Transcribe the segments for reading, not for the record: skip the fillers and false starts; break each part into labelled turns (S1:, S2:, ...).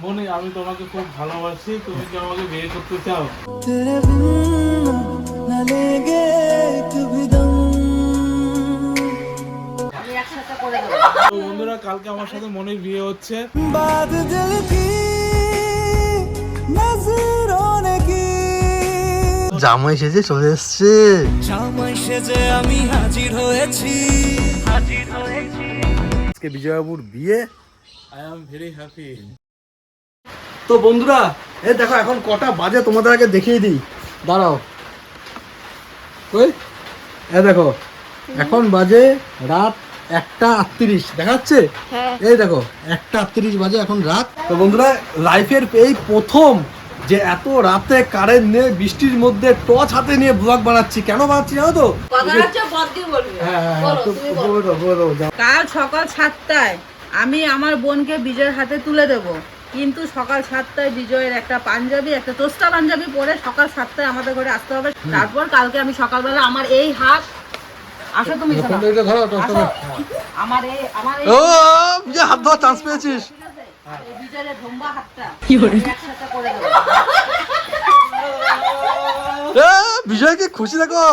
S1: মনে আমি তোমাকে খুব ভালোবাসি, তুমি কি আমাকে বিয়ে করতে চাও? তো বন্ধুরা, কালকে আমার সাথে মনির বিয়ে হচ্ছে।
S2: জামাই সেজে চলে এসছে।
S3: জামাই সেজে আমি হাজির হয়েছি।
S2: আজকে বিজয়বাবুর বিয়ে।
S1: I am very happy.
S2: তো বন্ধুরা, এই দেখো এখন কটা বাজে তোমাদের আগে দেখিয়ে দিই। দাঁড়াও, ওই এই দেখো এখন বাজে রাত 1:38 দেখাচ্ছে। এই দেখো 1:38 বাজে এখন রাত। তো বন্ধুরা, লাইফের এই প্রথম যে এত রাতে কারেন্ট নেই, বৃষ্টির মধ্যে টর্চ হাতে নিয়ে ব্লগ বানাচ্ছি। কেন বানাচ্ছি জানো তো?
S4: কাল সকাল 7টায় আমি আমার বোনকে বিজয়ের হাতে তুলে দেব, কিন্তু সকাল 7টায় বিজয়ের একটা পাঞ্জাবি, একটা তোস্তা পাঞ্জাবি পরে সকাল 7টায় আমাদের ঘরে আসতে হবে। তারপর কালকে আমি সকালবেলা আমার এই হাত, আসো তুমি আমার এই
S2: হাত ধোয়ার চান্স পেয়েছিস।
S4: বিজয়ের ধোম্বা হাতটা একসাথে করে দেবো।
S2: বিজয়কে খুশি দেখো,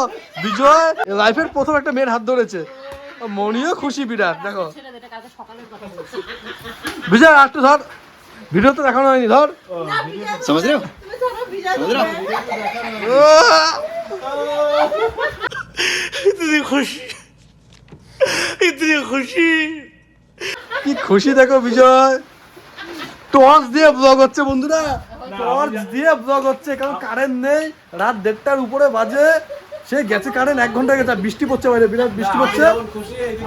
S2: বিজয় লাইফের প্রথম একটা মেয়ের হাত ধরেছে। মনিও খুশি বিরাট। দেখো বিজয় একটু ধর, ভিডিও তো দেখানো হয়নি, ধর। ইতনি খুশি, ইতনি খুশি, কি খুশি দেখো বিজয়। টর্চ দিয়ে ব্লগ হচ্ছে বন্ধুরা, টর্চ দিয়ে ব্লগ হচ্ছে, কারণ কারেন্ট নেই। রাত 1:30টার উপরে বাজে, সে গেছে কারেন্ট 1 ঘন্টা গেছে। বৃষ্টি পড়ছে বাইরে, বিরাট বৃষ্টি পড়ছে।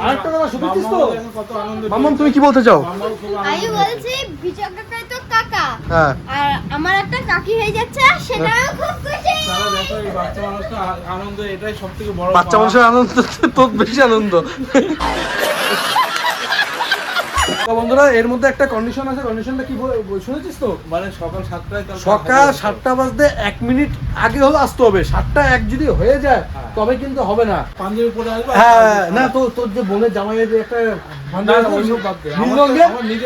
S2: আরেকটা কথা শুনছিস তো মাম্মাম, তুমি কি বলতে চাও?
S5: আমি বলছি বিজয় কাকাই তো কাকা,
S2: হ্যাঁ,
S5: আর আমার একটা কাকি হয়ে যাচ্ছে, সেটাও খুব খুশি।
S1: দেখো এই বাচ্চা মানুষটা আনন্দ, এটাই সবথেকে বড়।
S2: বাচ্চা মানুষের আনন্দ তোর বেশি আনন্দ। বন্ধুরা, এর মধ্যে একটা কন্ডিশন আছে। কন্ডিশনটা কি শুনেছিস তো?
S1: মানে সকাল 7টায়,
S2: সকাল 7টা বাজতে 1 মিনিট আগে হলে আসতে হবে। 7:01 যদি হয়ে যায় তবে কিন্তু হবে না।
S1: পাঞ্জাবি পরে আসবে।
S2: হ্যাঁ, না তো তোর যে বোনের জামাইয়ের যে একটা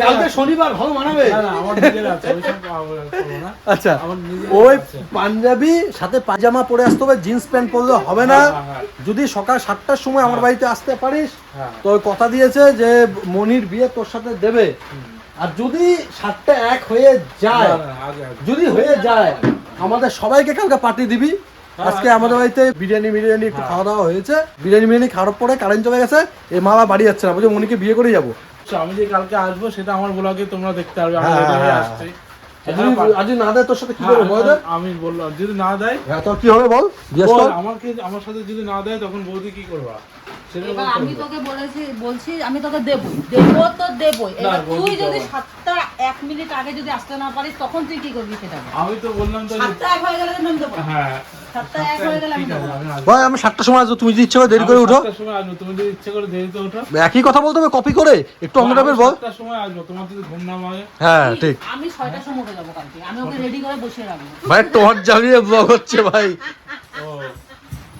S2: কালকে শনিবার ভালো মানাবে। আচ্ছা, ওই পাঞ্জাবি সাথে পাজামা পরে আসতে হবে, জিন্স প্যান্ট পরলে হবে না। যদি সকাল 7টার সময় আমার বাড়িতে আসতে পারিস তো কথা দিয়েছে যে মনির বিয়ে তোর সাথে দেবে। আর যদি 7:01 হয়ে যায়, যদি হয়ে যায় আমাদের সবাইকে কালকে পার্টি দিবি। আজকে আমাদের বাড়িতে বিরিয়ানি একটু খাওয়া দাওয়া হয়েছে। বিরিয়ানি খাওয়ার পরে কারেন্ট চলে গেছে। এই মামা বাড়ি যাচ্ছে না, বলছে মনিকে বিয়ে করে যাবো।
S1: আমি যে কালকে আসবো সেটা আমার ব্লগে তোমরা দেখতে পারবে।
S2: আজ না দেয় তোর সাথে কি করবো বল?
S1: আমি বললাম যদি না দেয়
S2: তোর কি হবে বল?
S1: আমার সাথে যদি না দেয় তখন বৌদি কি করবা?
S4: এবার আমি তোকে বলছি আমি তোকে দেবো তো দেবই। এবার তুই যদি 7:01 মিনিট আগে যদি আসতে না পারিস তখন তুই কি করবি সেটা?
S1: আমি তো বললাম তো
S4: 7:01 হয়ে গেলে আমি দেবো।
S1: হ্যাঁ,
S4: 7:01 হয়ে গেলে আমি দেবো।
S2: ভাই আমি 7টার সময় আসবো, তুমি যদি ইচ্ছে করে দেরি করে উঠো।
S1: 7টার সময় আসবো, তুমি যদি ইচ্ছে করে দেরিতে ওঠো।
S2: একই কথা বলতে হবে, কপি করে একটু অন্য টাইপের বল।
S1: 7টার সময় আসবো, তোমার যদি ঘুম না পায়।
S2: হ্যাঁ ঠিক।
S4: আমি 6টার সময় উঠে যাবো কালকে, আমি ওকে রেডি করে বসিয়ে রাখবো।
S2: ভাই টর্চ জ্বালিয়ে ব্লগ হচ্ছে ভাই।
S1: ও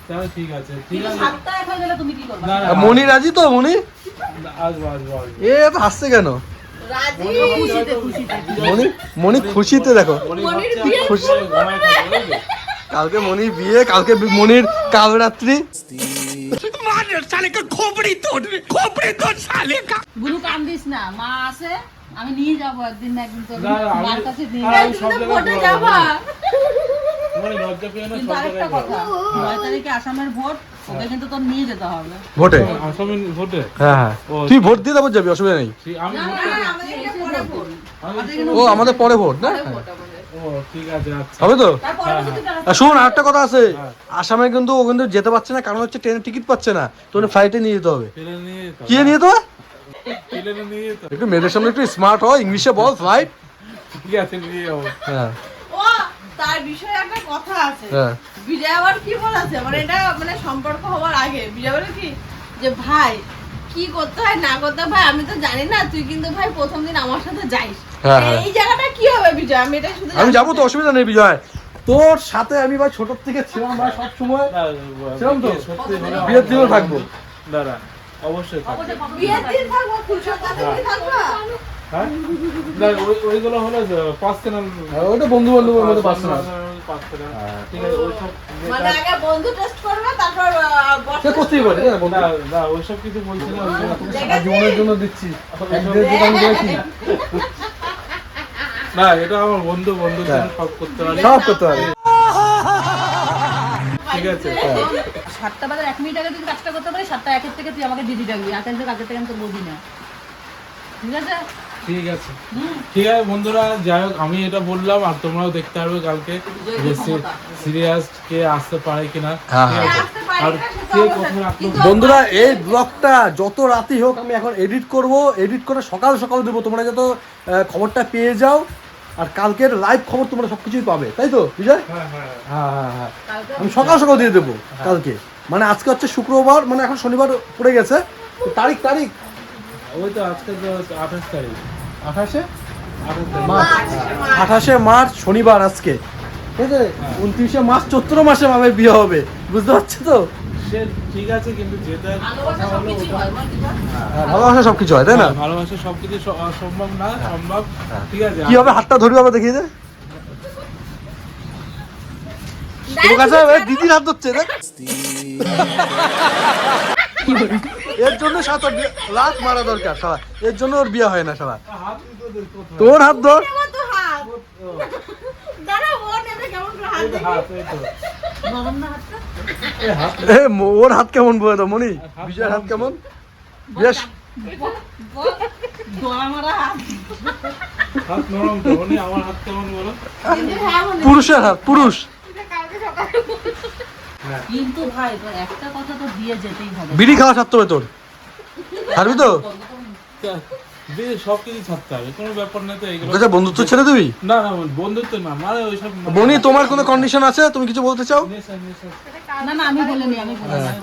S1: তাহলে ঠিক আছে, ঠিক
S4: কিন্তু
S1: আছে।
S4: 7:01 হয়ে গেলে তুমি কি করবে?
S1: না,
S2: মনি রাজি তো? মনি
S1: আসবো।
S2: এ তো হাসছে কেন?
S4: রাজি, খুশিতে।
S2: মনি খুশিতে দেখো খুশি।
S1: ঘুমায় থাকবে।
S2: কালকে মনির বিয়ে, কালকে মনির কাল রাত্রি।
S4: গুরু কান্দিস না, মা আছে, আমি নিয়ে যাবো একদিন না একদিন তোর মার কাছে নিয়ে
S1: ভোটে
S4: যাবো।
S1: মানে লজ্জা পেও না,
S4: কিন্তু আরেকটা কথা, 9 তারিখে আসামের ভোট, ওকে কিন্তু তোর নিয়ে যেতে হবে
S2: ভোটে।
S1: আসামি ভোটে।
S2: হ্যাঁ, তুই ভোট দিয়ে দেবো, যাবি, অসুবিধা নেই।
S1: আমি
S2: ও আমাদের পরে ভোট না?
S1: ও ঠিক আছে, আচ্ছা
S2: হবে তো? শুন আরেকটা কথা আছে, আসামে কিন্তু ও কিন্তু যেতে পারছে না, কারণ হচ্ছে ট্রেনের টিকিট পাচ্ছে না। তোর ফ্লাইটে নিয়ে যেতে হবে। কি নিয়ে যেতে হবে? একটু মেয়েদের সামনে একটু স্মার্ট হয়, ইংলিশে বল ফ্লাইট।
S1: ঠিক আছে, নিয়ে যাবো।
S2: হ্যাঁ,
S6: ও তার বিষয়ে একটা কথা আছে।
S2: হ্যাঁ।
S6: বিজয় আবার কি বলেছে, মানে এটা মানে সম্পর্ক হওয়ার আগে বিজয় বলে কি যে ভাই কি করতে হয় না করতে হয় ভাই আমি তো জানি না, তুই কিন্তু ভাই প্রথম দিন আমার সাথে যাইস। এই জায়গাটা কি হবে বিজয়? আমি এটা শুধু
S2: আমি যাবো তো, অসুবিধা নেই বিজয়। তোর সাথে আমি ভাই ছোট থেকে ছিলাম ভাই, সব সময় ছিলাম তো, বিয়ের দিনও থাকবো।
S1: দাঁড়া, অবশ্যই থাকবো।
S6: বিয়ের দিন থাকবো, ফুলসজ্জাতে কি থাকবো?
S1: হ্যাঁ না ওইগুলো হলো পার্সোনাল,
S2: ওটা বন্ধু বান্ধবের মধ্যে পার্সোনাল।
S1: ঠিক আছে ওইসব
S6: মানে আগে বন্ধু টেস্ট করবে তারপর
S2: সে করতেই পারে না বন্ধু।
S1: না ওইসব কিছু বলছি না, ওইগুলো
S2: সারা জীবনের জন্য দিচ্ছি, একদের দোকান করে কি
S1: না, এটা আমার বন্ধু বন্ধুর জন্য সব করতে পারি,
S2: সব করতে পারে।
S1: ঠিক আছে।
S4: 7টা বাজার 1 মিনিট আগে যদি কাজটা করতে পারি, 7টা 1 থেকে তুই আমাকে দিদি ডাকবি, আর কিন্তু কাজের থেকে আমি তো বলবি না, ঠিক আছে?
S1: ঠিক আছে ঠিক আছে বন্ধুরা, যাই হোক আমি এটা বললাম, আর তোমরাও দেখতে পারবে কালকে যে সিরিয়াস কে আসতে পারে কিনা, ঠিক আছে? আর কে কোথায় রাখলো।
S2: বন্ধুরা এই ব্লগটা যত রাতই হোক আমি এখন এডিট করব, এডিট করে সকাল সকাল দেবো, তোমরা যত খবরটা পেয়ে যাও। আর কালকের লাইভ খবর তোমরা সবকিছুই পাবে, তাই তো বিজয়?
S1: হ্যাঁ হ্যাঁ
S2: হ্যাঁ হ্যাঁ হ্যাঁ, আমি সকাল সকাল দিয়ে দেবো কালকে। মানে আজকে হচ্ছে শুক্রবার, মানে এখন শনিবার পড়ে গেছে, তো তারিখ
S1: ওই তো আজকে তো 28 তারিখ,
S2: 28 মার্চ, 28 মার্চ শনিবার আজকে, ঠিক আছে? 29 মার্চ চৈত্র মাসে মামের বিয়ে হবে, বুঝতে পারছো তো?
S1: সে ঠিক আছে, কিন্তু যেটা
S4: ভালোবাসা সবকিছু হয়, বল কি বল?
S2: ভালোবাসা সবকিছু হয়, তাই না?
S1: ভালোবাসা সবকিছু সম্ভব না, সম্ভব, ঠিক আছে?
S2: কি হবে, হাতটা ধরি বাবা, দেখিয়ে দে। তোর কাছে দিদির হাত ধরছে দেখ। এর জন্য সাত লাখ মারা দরকার সারা, এর জন্য ওর বিয়ে হয় না সারা।
S1: হাত তো কোথায়?
S2: তোর হাত ধর।
S6: তো হাত দাঁড়া, বোন এটা কেমন করে হাত
S1: এই তো
S6: দেখি?
S1: হাত, এই তো
S4: নরম না হাতটা?
S1: এই হাত,
S2: ওর হাত কেমন বলে তো মনি, বিজয়ের হাত কেমন? বেশ
S4: গলা মারা হাত।
S1: হাত নরম তো, উনি আমার হাত কেমন বলো?
S6: কিন্তু হ্যাঁ বোন,
S2: পুরুষের হাত, পুরুষ।
S6: এটা কালকে সকালে
S4: কিন্তু ভাই তোর একটা কথা তো দিয়ে যেতেই হবে।
S2: বিড়ি খাওয়া ছাড়তে হবে তোর, ছাড়বি তো?
S1: সবকিছু ছাড়তে হবে, কোনো ব্যাপার না তো এগুলো।
S2: আচ্ছা বন্ধুত্ব ছেড়ে দিবি?
S1: না না বন্ধুত্ব না, মানে ওইসব
S2: মনি তোমার কোনো কন্ডিশন আছে, তুমি কিছু বলতে চাও?
S1: নেশা, নেশা।
S4: না না আমি বলিনি, আমি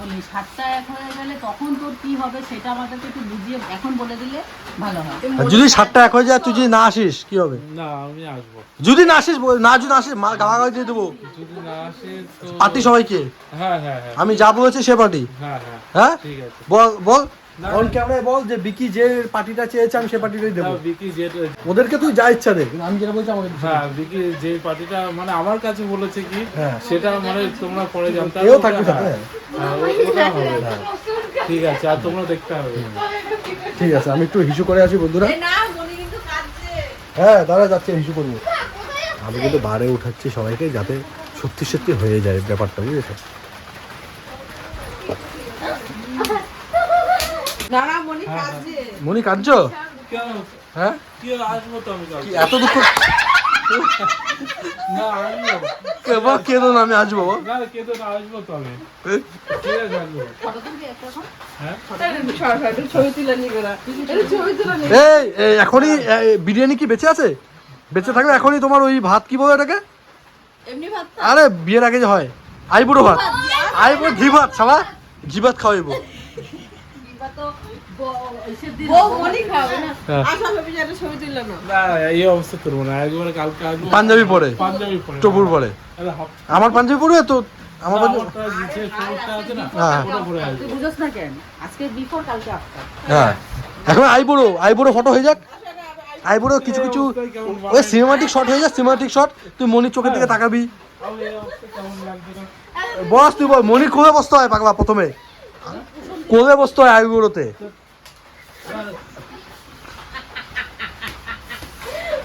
S4: বলিনি 7টা 1 হয়ে গেলে তখন তোর কি হবে সেটা আমাদেরকে একটু বুঝিয়ে এখন বলে দিলে ভালো হয়।
S2: আর যদি 7টা 1 হয়ে যায়, তুই যদি না আসিস কি হবে?
S1: না আমি আসবো,
S2: যদি না আসিস, যদি না আসিস মা গালাগালি দিয়ে দেবো
S1: যদি না আসে তো
S2: পার্টি সবাইকে।
S1: হ্যাঁ হ্যাঁ হ্যাঁ
S2: আমি যা বলেছি সে পার্টি।
S1: হ্যাঁ হ্যাঁ
S2: হ্যাঁ
S1: ঠিক আছে।
S2: বল বল
S1: না,
S2: অন ক্যামেরায় বল যে বিকি যে পার্টিটা চেয়েছে আমি সে পার্টিটাই দেবো।
S1: বিকি যেটা,
S2: ওদেরকে তুই যা ইচ্ছা দে, কিন্তু আমি যেটা বলছি আমাকে দিতে হবে।
S1: হ্যাঁ বিকি যে পার্টিটা মানে আমার কাছে বলেছে কি,
S2: হ্যাঁ।
S1: সেটা মানে তোমরা পরে জানতে
S2: এও
S1: পারবে,
S2: থাকবে সাথে।
S1: হ্যাঁ, ওটা হবে, ঠিক আছে, আর তোমরা দেখতে হবে।
S2: ঠিক আছে, আমি একটু হিসু করে আসি বন্ধুরা।
S6: এই না বনি কিন্তু কাঁদছে।
S2: হ্যাঁ দাঁড়া যাচ্ছে, হিসু করবো। আমি কিন্তু বারে উঠাচ্ছি সবাইকে, যাতে সত্যি সত্যি হয়ে যায় ব্যাপারটা, বুঝেছো?
S6: দাঁড়া বনি কাঁদছে।
S2: মনি কাঁদছো?
S1: কেন
S2: হ্যাঁ
S1: কি আসবো তো আমি কালকে।
S2: কি এত দুঃখ?
S1: না আসবো,
S2: বাবা কেঁদো না, আমি আসবো বাবা।
S1: না কে তো না আসবো তো আমি, ঠিক আছে আসবো। হ্যাঁ
S6: সরাসরি ছবি তুলে নিয়ে গেলা, এটা ছবি তুলে নিয়ে
S2: এই এখনই বিরিয়ানি কি বেঁচে আছে? বেঁচে থাকলে এখনই তোমার ওই ভাত কি বলে এটাকে?
S6: এমনি ভাত
S2: আরে বিয়ের আগে যে হয় আইবুড়ো ভাত, আইবুড়ো ঘি ভাত, সালা ঘি ভাত খাওয়াইবো।
S6: বউ বনি খাবে না।
S2: হ্যাঁ।
S6: আসা ভাবি যে একটা ছবি তুললো না।
S1: না এই অবস্থা করবো না, একবারে কালকে আসবো
S2: পাঞ্জাবি পরে,
S1: পাঞ্জাবি পরে,
S2: টপুর পরে।
S1: আরে হাফ
S2: আমার পাঞ্জাবি পরবে তো, আমার পাঞ্জাবি।
S1: আমারটা যে সমস্যা আছে না
S2: হ্যাঁ।
S1: ওটা পরে আসবো।
S4: তুই বুঝছ না কেন? আজকে বিফোর কালকে আফটার।
S2: হ্যাঁ এখন আইবুড়ো ফটো হয়ে যাক। আইবুড়ো কিছু কিছু ওই সিনেমাটিক শট হয়ে যাক, সিনেমাটিক শট। তুই মনির চোখের দিকে তাকাবি,
S1: আমি এই অবস্থা কেমন লাগছে না?
S2: বস তুই বল। মনি কোলে বসতে হয় পাগলা, প্রথমে কোলে বসতে হয় আইবুড়োতে।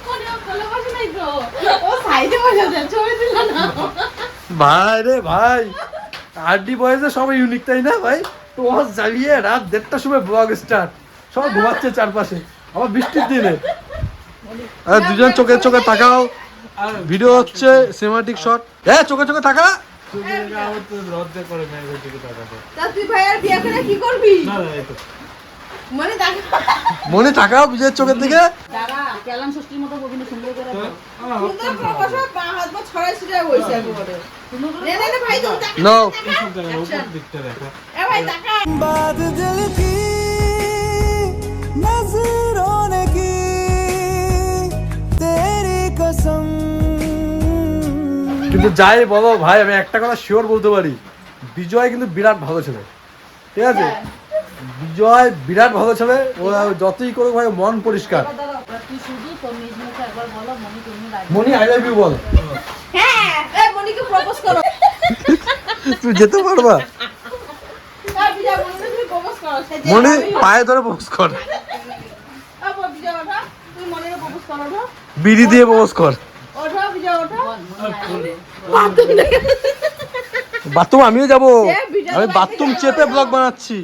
S6: বনি ও কোলে বসে নাই তো, ও সাইডে বসে আছে, ছবি তুললো না।
S2: ভাই রে ভাই, আরডি বয়েজে সবাই ইউনিক, তাই না ভাই? টস জ্বালিয়ে রাত 1:30টার সময় ব্লগ স্টার্ট, সব ঘুমাচ্ছে চারপাশে, আবার বৃষ্টির দিনে। আর দুজন চোখে চোখে তাকাও,
S1: আর
S2: ভিডিও হচ্ছে সিনেমাটিক শট। হ্যাঁ চোখে চোখে তাকা।
S1: তুমি এটা আমার তো লজ্জা করে মেয়েদের দিকে তাকাতে।
S6: তা তুই ভাই আর বিয়ে করে কি করবি?
S1: না না এই তো
S6: মানে তাকে
S2: মনে তাকাও বিজয়ের চোখের দিকে।
S4: দাঁড়া কেলাম ষষ্ঠীর মতো ববিনি সুন্দর করে
S1: তো,
S4: দাও।
S1: আমার হাত
S6: সুন্দর করে বসে পা হাত পা ছড়াই ছিটাই বসে একেবারে। নে নে নে ভাই তুমি তাকা।
S2: নো
S1: এইসব জায়গায় উপর দিকটা দেখা।
S6: এ ভাই তাকা।
S3: बात दिल की नजरों ने की तेरी कसम।
S2: কিন্তু যাই বলো ভাই, আমি একটা কথা শিওর বলতে পারি, বিজয় কিন্তু বিরাট ভালো ছেলে, ঠিক আছে? বিজয় বিরাট ভালো ছেলে, ও যতই করুক ভাই মন পরিষ্কার।
S4: তুই শুধু তোর নিজ মুখে একবার বলো মনি তুমি রাজি।
S2: মনি আই লাভ ইউ বল।
S6: হ্যাঁ এই মনিকে প্রপোজ করো।
S2: তুই যেতে পারবা?
S6: আর বিজয় মনিকে তুমি প্রপোজ করো। সে যে
S2: মনি
S6: আমি-
S2: পায়ে ধরে প্রপোজ কর,
S6: আবার বিজয় ওঠা, তুমি মনিকে প্রপোজ করো ওঠো।
S2: বিড়ি দিয়ে প্রপোজ কর।
S6: ওঠো বিজয় ওঠো।
S2: বাথরুম আমিও যাবো,
S6: বিজয়
S2: আমি
S6: ভাই
S2: বাথরুম
S6: থেকে
S2: চেপে ব্লগ বানাচ্ছি।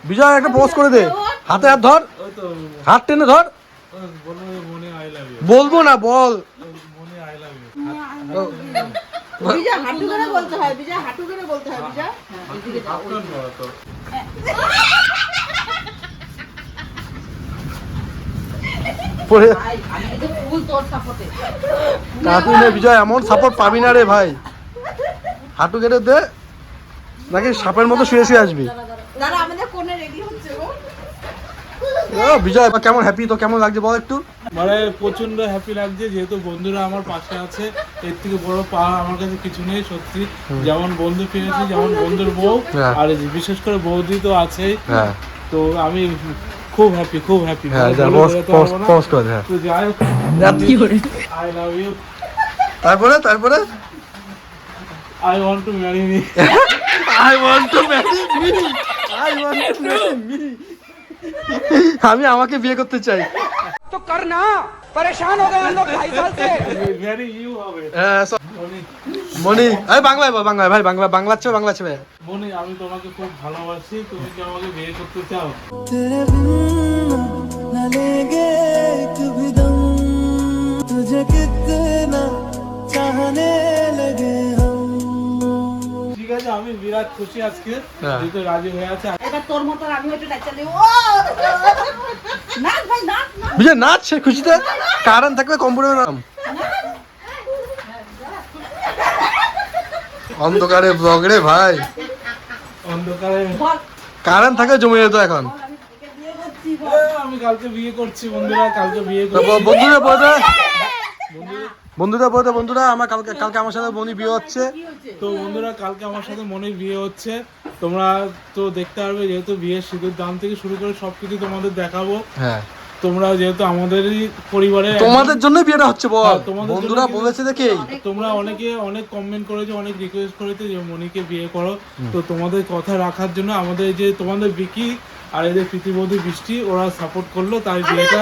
S2: বিজয় একটা প্রপোজ করে দে, হাতে হাত ধর,
S1: ওই তো
S2: হাত টেনে ধর।
S1: বলবো মনে আই লাভ ইউ,
S2: বলবো না বল।
S1: মনে আই লাভ ইউ।
S6: বিজয় হাঁটু করে বলতে হয়, বিজয় হাঁটু করে বলতে হয় বিজয়।
S1: আপনার বড় তো
S2: পরে
S4: ভাই আমি কিন্তু ফুল তোর সাপোর্টে।
S2: কাকুই নে বিজয়, এমন সাপোর্ট পাবি না রে ভাই। হাঁটু কেটে দে, নাকি সাপের মতো শুয়ে শুয়ে আসবি।
S6: দাঁড়া আমাদের কোণে রেডি হচ্ছে গো।
S2: বিজয় এবার কেমন হ্যাপি, তো কেমন লাগছে বল একটু।
S1: মানে প্রচন্ড হ্যাপি লাগছে, যেহেতু বন্ধুরা আমার পাশে আছে। এর থেকে বড় পাওয়া আমার কাছে কিছু নেই সত্যি। যেমন বন্ধু পেয়েছি, যেমন বন্ধুর বউ,
S2: হ্যাঁ।
S1: আর বিশেষ করে বৌদি তো আছেই।
S2: হ্যাঁ
S1: তো আমি খুব হ্যাপি, খুব হ্যাপি।
S2: হ্যাঁ যা পজ কর। হ্যাঁ
S1: তো যাই হোক, আই লাভ ইউ,
S2: তারপরে তারপরে
S1: I want to marry me.
S2: I want to marry me. I want to marry me. আমি আমাকে বিয়ে করতে চাই।
S1: ম্যারি ইউ হবে। মনি,
S2: মনি এই বাংলায় বল, বাংলায় ভাই, বাংলা আছে বাংলা আছে ভাই।
S1: মনি আমি তোমাকে খুব ভালোবাসি, তুমি কি আমাকে বিয়ে করতে চাও?
S3: तेरे बिन न लेंगे एक भी दम तुझे कितना चाहने लगे हम
S1: ঠিক আছে, আমি বিরাট খুশি আজকে
S2: হ্যাঁ।
S1: যেহেতু রাজি হয়ে আছে।
S4: এটা তোর মতো আমি একটু ডাক্তার দেব। নাচ ভাই নাচ না।
S2: বিজয় নাচ সে খুশিতে, কারণ থাকবে কম্পিউটার নাম। অন্ধকারে ব্লগ রে ভাই,
S1: অন্ধকারে
S2: কারণ থাকে জমে যেত এখন।
S1: আমি কালকে বিয়ে করছি বন্ধুরা, কালকে বিয়ে
S2: তো
S1: করছি।
S2: বন্ধুরা আমার কালকে আমার সাথে মনি বিয়ে হচ্ছে।
S1: তো বন্ধুরা কালকে আমার সাথে মনির বিয়ে হচ্ছে, তোমরা তো দেখতে পারবে। যেহেতু বিয়ের সিঁদুর দাম থেকে শুরু করে সবকিছু তোমাদের দেখাবো।
S2: হ্যাঁ
S1: তোমরা যেহেতু আমাদেরই পরিবারে,
S2: তোমাদের জন্য বিয়েটা হচ্ছে বল,
S1: হ্যাঁ, তোমাদের
S2: বন্ধুরা
S1: জন্য
S2: বলেছে দেখি।
S1: তোমরা অনেকে অনেক কমেন্ট করেছো, অনেক রিকোয়েস্ট করেছো যে মনিকে বিয়ে করো। তো তোমাদের কথা রাখার জন্য আমাদের এই যে তোমাদের বিকি আর এই যে প্রীতিবধূ বৃষ্টি, ওরা সাপোর্ট করলো, তাই বিয়েটা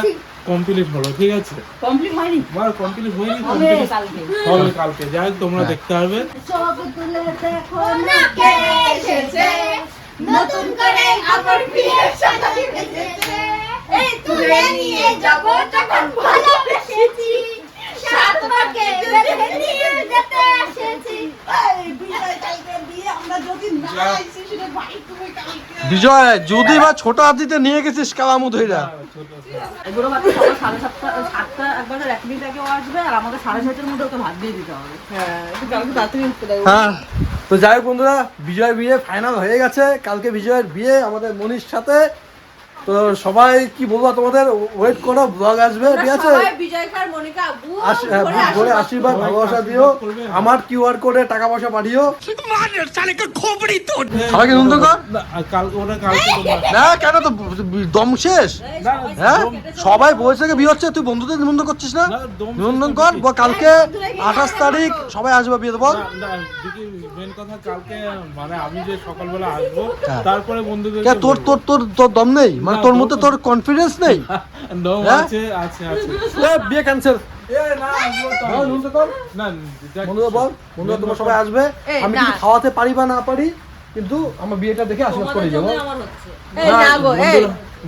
S1: কমপ্লিট হলো। ঠিক আছে,
S4: কমপ্লিট হয়নি।
S1: আমার কমপ্লিট হয়নি,
S4: হবে
S1: complete
S4: কালকে।
S1: হবে কালকে। যাই হোক, তোমরা
S2: হ্যাঁ।
S1: দেখতে পারবে।
S5: সব তুলে দেখো না কে এসেছে, নতুন করে আবার বিয়ের সাথে বেঁচেছে। এই তুলে নিয়ে যাব যখন ভালোবেসেছি, সাত পাকে বেঁধে নিয়ে যেতে এসেছি।
S6: এই বিজয় কালকে বিয়ে আমরা যদি না আইছি সেটা ভাই তুমি কালকে
S2: বিজয় যদি বা ছোট হাতিতে নিয়ে গেছিস কালামু ধইরা,
S4: এগুলো বাকি সকাল 7:30 একবার 1 মিনিট আগে ও আসবে, আর আমাদের 6:30 মধ্যে ওকে ভাত দিয়ে দিতে হবে।
S6: হ্যাঁ একটু কালকে তাড়াতাড়ি উঠতে দেবো।
S2: হ্যাঁ তো যাই হোক বন্ধুরা, বিজয়ের বিয়ে ফাইনাল হয়ে গেছে। কালকে বিজয়ের বিয়ে আমাদের মনির সাথে। তো সবাই কি বলবো, তোমাদের ওয়েট করো, ব্লগ আসবে। ঠিক আছে,
S6: সবাই বিজয় খার মনিকা
S2: বলে আশীর্বাদ ভালোবাসা দিও, আমার কিউআর কোডে টাকা পয়সা পাঠিও। সবাইকে নিমন্ত্রণ কর।
S1: না, কালকে ওটা কালকে তোমরা
S2: না কেন, তো দম শেষ।
S1: না,
S2: হ্যাঁ সবাই বলছে কি বিয়ে হচ্ছে, তুই বন্ধুদের নিমন্ত্রণ করছিস না?
S1: না, দম শেষ
S2: নিমন্ত্রণ
S1: করছি।
S2: কর, কালকে 28 তারিখ সবাই আসবে বিয়েতে বল।
S1: না, দিদি, মেন কথা কালকে মানে আমি যে সকালবেলা আসবো,
S2: হ্যাঁ।
S1: তারপরে বন্ধুদের
S2: কে তোর তোর তোর তোর দম নেই, মানে
S1: না,
S2: তোর
S1: দম-
S2: মধ্যে তোর কনফিডেন্স নেই?
S1: দম
S2: হ্যাঁ?
S1: আছে আছে আছে।
S2: বিয়ে ক্যান্সেল।
S1: এ না, আসবো তো আমি।
S2: নিমন্ত্রণ কর
S1: না, দেখ,
S2: বন্ধুরা, বল বন্ধুরা তোমরা সবাই আসবে।
S6: এই,
S2: আমি
S6: না।
S2: কিছু খাওয়াতে পারি বা না পারি, কিন্তু আমার বিয়েটা দেখে আশীর্বাদ করে যাবো।
S4: আমার হচ্ছে।
S6: এই না গো এই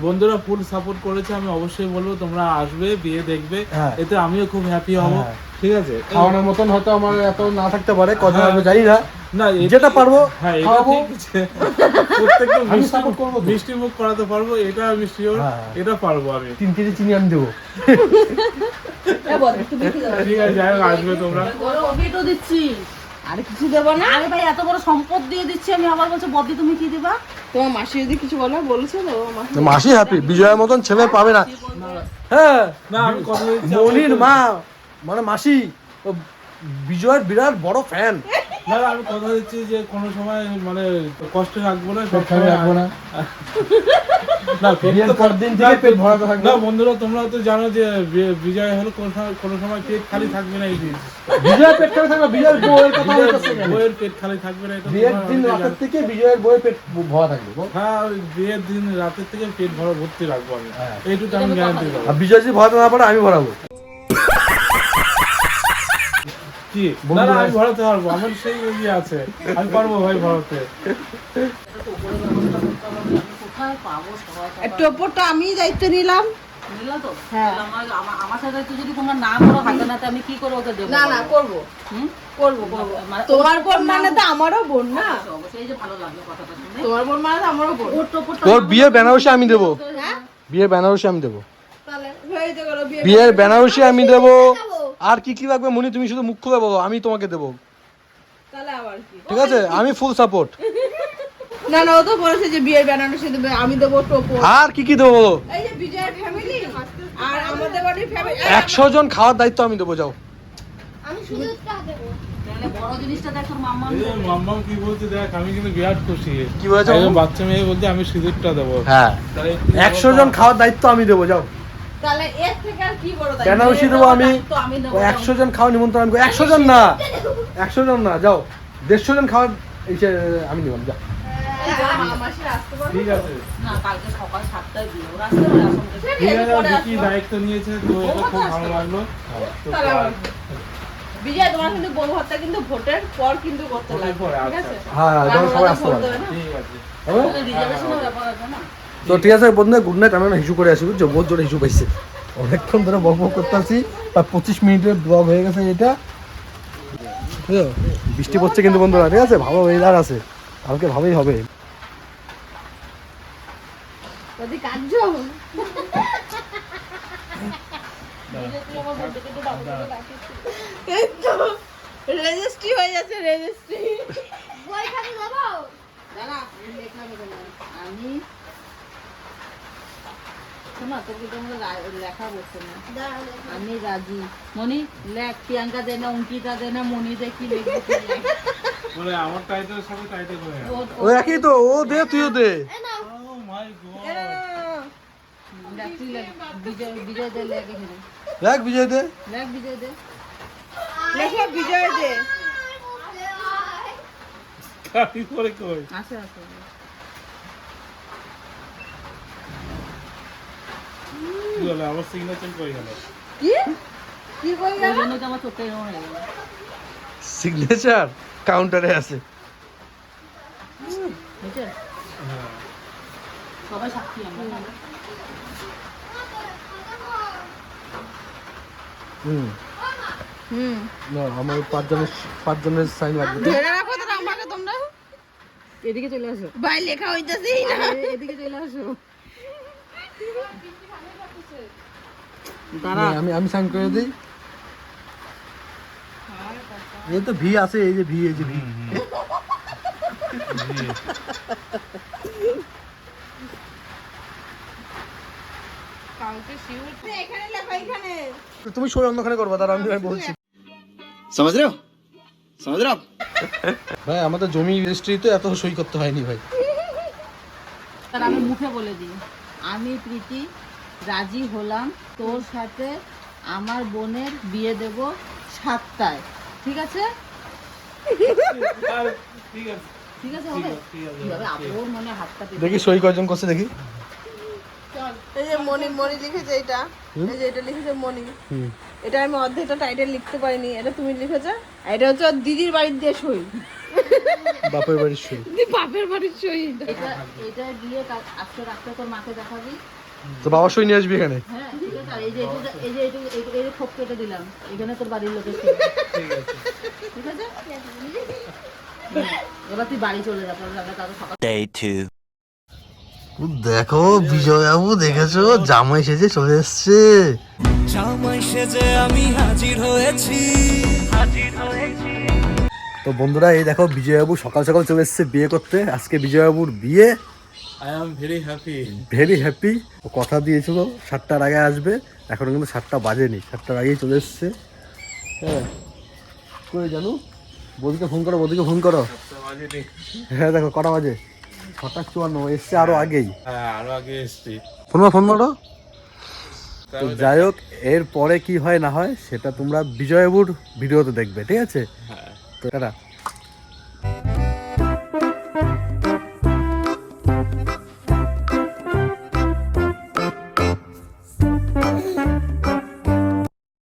S1: বন্ধুরা ফুল সাপোর্ট করেছে, আমি অবশ্যই বলবো তোমরা আসবে, বিয়ে দেখবে।
S2: হ্যাঁ।
S1: এতে আমিও খুব হ্যাপি হব।
S2: হ্যাঁ।
S1: ঠিক আছে,
S2: খাওয়ানোর মতন হয়তো আমার এত না থাকতে পারে, কথা
S1: হ্যাঁ।
S2: আমি জানি না।
S1: না
S2: যেটা পারবো
S1: হ্যাঁ, এটা
S2: খাওয়াবো।
S1: ঠিক আছে। প্রত্যেকটা
S2: আমি support করবো তো।
S1: মিষ্টি মুখ করাতে পারবো, এটা আমি শিওর।
S2: হ্যাঁ।
S1: এটা পারবো আমি।
S2: 3 কেজি চিনি আমি দেবো।
S4: এ বল একটু বেশি দাও।
S1: ঠিক আছে, যাই হোক, আসবে তোমরা।
S4: ওরে ওকে তো দিচ্ছি।
S6: আর কিছু দেবো না।
S4: আরে ভাই এত বড় সম্পদ দিয়ে দিচ্ছি আমি, আবার বলছে বদ্দি তুমি কি দিবা?
S6: তোমার মাসি যদি কিছু বলেছে তো মাসি
S2: মাসি হ্যাপি, বিজয়ের মতন ছেলে পাবে না। হ্যাঁ
S1: না, আমি কথা দিচ্ছি,
S2: মনির মা মানে মাসি ও বিজয়ের বিরাট বড় ফ্যান।
S1: না না, আমি কথা দিচ্ছি যে কোনো সময় মানে কষ্ট রাখবো না, সব
S2: খালি
S1: সময়
S2: রাখবো না।
S1: না পেট
S2: বিয়ের
S1: তো
S2: পর দিন থেকে পেট ভরাতে থাকবে।
S1: না বন্ধুরা, তোমরা তো জানো যে বিজয় হলো কোনো সময় পেট খালি থাকবে না। এই দিন
S2: বিজয়ের পেট খালি থাকবে, বিজয়ের বউয়ের কথা বলতেছে কেন?
S1: বইয়ের পেট খালি থাকবে না, এটা
S2: বিয়ের
S1: তোমরা
S2: দিন
S1: অনেকেই
S2: রাতের
S1: জানো।
S2: থেকে বিজয়ের বউয়ের পেট ভরা থাকবে বল।
S1: হ্যাঁ, ওই বিয়ের দিন রাতের থেকে পেট ভর্তি রাখবো আমি,
S2: হ্যাঁ।
S1: এইটুকু আমি গ্যারান্টি দেবো।
S2: আর বিজয় যদি ভরাতে না পারে আমি ভরাবো।
S1: কি না না, আমি ভরাতে পারবো, আমার সেই ইয়ে আছে, আমি পারবো ভাই ভরাতে।
S4: কোথায় পাবো সবাই?
S6: একটু ওপরটা আমি দায়িত্ব নিলাম।
S4: বুঝলা তো?
S6: হ্যাঁ।
S4: আমার সাথে তুই যদি তোমরা না করো হাতে নাতে, আমি কি করে ওকে দেবো?
S6: না না, করবো
S4: হুম?
S6: করবো।
S4: মানে
S6: তোমার
S4: ওর
S6: বোন মানে তো আমারও বোন না,
S4: অবশ্যই, অবশ্যই, এই যে ভালো লাগলো কথাটা শুনে।
S6: তোমার বোন মানে তো আমারও বোন।
S4: ওর টোপরটা
S2: তোর বিয়ের বেনারসি আমি দেবো,
S6: হ্যাঁ
S2: বিয়ের বেনারসি আমি দেবো,
S6: তাহলে হয়েছে গেলো বিয়ে।
S2: বিয়ের বেনারসি আমি দেবো। আর কি কি লাগবে মনি, তুমি শুধু মুখ খুলে বলো, আমি তোমাকে দেবো,
S6: তাহলে আবার কি?
S2: ঠিক আছে? আমি ফুল সাপোর্ট।
S6: না না, ও তো বলেছে যে বিয়ের বেনারসি দেবে, আমি দেবো টোপর।
S2: আর কি কি দেবো বলো?
S6: এই যে বিজয়ের ফ্যামিলি আর আমাদের বাড়ির ফ্যামিলি।
S2: 100 জন খাওয়ার দায়িত্ব আমি দেবো, যাও।
S5: আমি শুধুটা দেবো।
S4: তাহলে বড় জিনিসটা দেখ, তোর মাম্মা
S1: এই যে মাম্মাম কি বলছে দেখ, আমি কিন্তু বিরাট খুশি।
S2: কি বলেছে?
S1: একজন বাচ্চা মেয়ে বলছে আমি সিঁদুরটা দেবো।
S2: হ্যাঁ,
S1: তাহলে
S2: 100 জন খাওয়ার দায়িত্ব আমি দেবো, যাও।
S6: তাহলে এর থেকে আর কি বড় দায়িত্ব?
S2: বেনারসি দেবো আমি,
S4: তো আমি দেবো।
S2: 100 জন খাওয়া নিমন্ত্রণ আমি 100 জন না, 100 জন না, যাও। 150 জন খাওয়ার আমি দিলাম, যা।
S6: মাসি আসতে পারবে?
S1: ঠিক আছে,
S4: না, কালকে সকাল 7টায় বিয়ে, ওরা আসতে পারে আসামে।
S1: ঠিক আছে, কি দায়িত্ব নিয়েছে তো এটা খুব ভালো লাগলো। তো
S6: তাহলে আবার কি? বিজয়, তোমার কিন্তু বউ ভাতটা কিন্তু ভোটের পর কিন্তু করতে
S1: ভোটের
S6: লাগবে,
S1: পরে,
S6: ঠিক
S1: আচ্ছা,
S6: আছে?
S2: হ্যাঁ,
S6: কারণ
S2: যখন সবাই
S6: ওরা
S2: আসতে
S6: ভোট
S2: পারবে।
S6: দেবে না।
S1: ঠিক আছে।
S2: হবে?
S4: রিজার্ভেশনের ব্যাপার আছে না?
S2: তো ঠিক আছে বন্ধুরা, গুড নাইট। আমি এখন হিসু করে আসি, বুঝছো? বহুত জোরে হিসু পাইছে, অনেকক্ষণ ধরে বক বক করতে আসি, আর 25 মিনিটের ব্লগ হয়ে গেছে এটা, বুঝছো? বৃষ্টি পড়ছে কিন্তু বন্ধুরা, ঠিক আছে? ভালো ওয়েদার আছে, কালকে ভালোই হবে।
S6: যদি কাটছো রেজিস্ট্রি হয়ে যাচ্ছে, রেজিস্ট্রি।
S5: বইখানে দেবো।
S6: দাঁড়া, আমি লেখা হবে না।
S4: আমি শোনা, তোকে তো আমরা লেখা বলছে না।
S5: দাঁড়াও, দেখো।
S4: আমি রাজি। মনি লেখ, প্রিয়াঙ্কা দে না, অঙ্কিতা দে না, মনি দে, কি লিখবো তুই লেখ।
S1: মানে আমার টাইটেলের সাথে টাইটেল হয়ে গেল।
S2: ও একই তো, ও দে, তুইও দে।
S5: এই নাও।
S1: ও মাই গড,
S4: লেখ, তুই লেখ। বিজয়, বিজয় দে লেখ এখানে।
S2: দেখ বিজয় দে।
S4: লেখ বিজয় দে।
S6: লেখো বিজয় দে।
S1: কাটি করে কই
S4: আছে আছে।
S1: কি হলো, আমার সিগনেচার কই গেল?
S6: কি কি কই
S4: ওই
S6: গেল?
S4: জন্য তো আমার চোখটা এরকম হয়ে গেল।
S2: সিগনেচার কাউন্টারে আছে।
S4: বুঝছে?
S1: হ্যাঁ,
S4: সবাই সাক্ষী আমরা।
S2: হুম,
S6: হুম,
S2: না আমার 5 জনের সাইন লাগবে।
S6: ধরে রাখো তো আমাকে তোমরা।
S4: এদিকে চলে আসো।
S6: ভাই লেখা হইতাছেই না।
S4: এদিকে চলে আসো।
S2: না, আমি সাইন করে দিই। এই তো ভি আছে, এই যে ভি, এই যে ভি।
S6: কাউকে শিওর এখানে লেখা, এখানে।
S2: তুমি সই অন্যখানে করবা, তার আমি বলছি।
S3: समझ रहे हो समझ रहे हो आप
S2: ভাই আমাদের জমি রেজিস্ট্রিতে এত সই করতে হয়নি ভাই।
S4: তার আমি মুখে বলে দিই, আমি প্রীতি রাজি হলাম তোর সাথে আমার বোনের বিয়ে দেব 7টায়। ঠিক আছে?
S1: আর ঠিক আছে,
S4: ঠিক আছে হবে?
S1: ঠিক আছে,
S4: কিভাবে আপুর মনে হাতটা পেতে
S2: দেখি সই কয়জন করছে দেখি।
S6: এই যে মনি মনি লিখেছে এটা, এই যে এটা লিখেছে মনি।
S2: হুম।
S6: এটা আমি অর্ধেকটা টাইটেল লিখতে পারিনি, এটা তুমি লিখেছো। আর এটা হচ্ছে ওর দিদির বাড়ির দিয়ে সই,
S2: বাপের বাড়ির সই।
S6: বাপের বাড়ির সই।
S4: এটা এটা গিয়ে আজকে রাত্রে তোর মাকে দেখাবি।
S2: তো বাবা সই নিয়ে আসবি এখানে।
S4: হ্যাঁ ঠিক আছে। আর এই যে এই যে খোপ কেটে দিলাম, এখানে তোর বাড়ির লোকের সই।
S1: ঠিক আছে।
S4: ঠিক আছে? এবার তুই বাড়ি চলে যা, পরে যাবে তারপর সকাল।
S3: Day 2
S2: দেখো বিজয় বাবু, দেখেছো জামাই সেজে চলে এসছে।
S3: জামাই সেজে আমি হাজির হয়েছি
S2: তো বন্ধুরা এই দেখো বিজয়বাবু সকাল সকাল চলে এসছে বিয়ে করতে। আজকে বিজয়বাবুর বিয়ে,
S1: I am very happy.
S2: Very happy. ও কথা দিয়েছিল 7টার আগে আসবে, এখন কিন্তু 7টা বাজেনি, 7টার আগেই চলে এসছে। হ্যাঁ কই জানু বৌদিকে ফোন করো, বৌদিকে ফোন করো। হ্যাঁ দেখো কটা বাজে, 6:54, এসছে আরো আগেই।
S1: হ্যাঁ আরো আগে এসছি।
S2: ফোন করো। তো যাই হোক, এর পরে কি হয় না হয় সেটা তোমরা বিজয়বাবুর ভিডিওতে দেখবে, ঠিক আছে?
S1: হ্যাঁ
S2: তো টাটা।